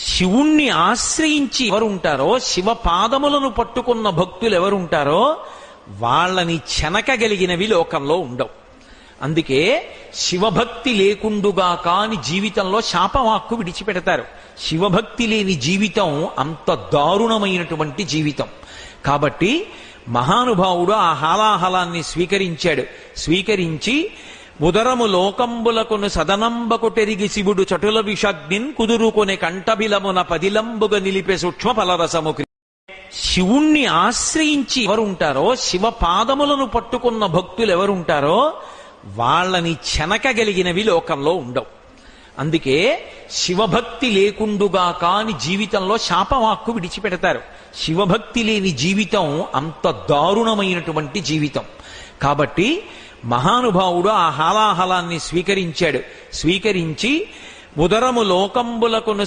శివుణ్ణి ఆశ్రయించి ఎవరుంటారో, శివ పాదములను పట్టుకున్న భక్తులు ఎవరుంటారో వాళ్ళని చెనకగలిగినవి లోకంలో ఉండవు. అందుకే శివభక్తి లేకుండుగా కాని జీవితంలో శాపవాక్కు విడిచిపెడతారు. శివభక్తి లేని జీవితం అంత దారుణమైనటువంటి జీవితం. కాబట్టి మహానుభావుడు ఆ హాలాహలాన్ని స్వీకరించాడు. స్వీకరించి ఉదరము లోకంబులకును సదనంబకుటెరిగి శివుడు చటుల విషగ్నిన్ కుదురుకొనే కంఠబిలమున పదిలంబుగ నిలిపే సూక్ష్మ ఫలరసము. శివుణ్ణి ఆశ్రయించి ఎవరుంటారో, శివ పాదములను పట్టుకున్న భక్తులు ఎవరుంటారో వాళ్ళని చెనకగలిగినవి లోకంలో ఉండవు. అందుకే శివభక్తి లేకుండుగా కాని జీవితంలో శాపవాక్కు విడిచిపెడతారు. శివభక్తి లేని జీవితం అంత దారుణమైనటువంటి జీవితం. కాబట్టి మహానుభావుడు ఆ హాలాహలాన్ని స్వీకరించాడు. స్వీకరించి ఉదరము లోకంబులకును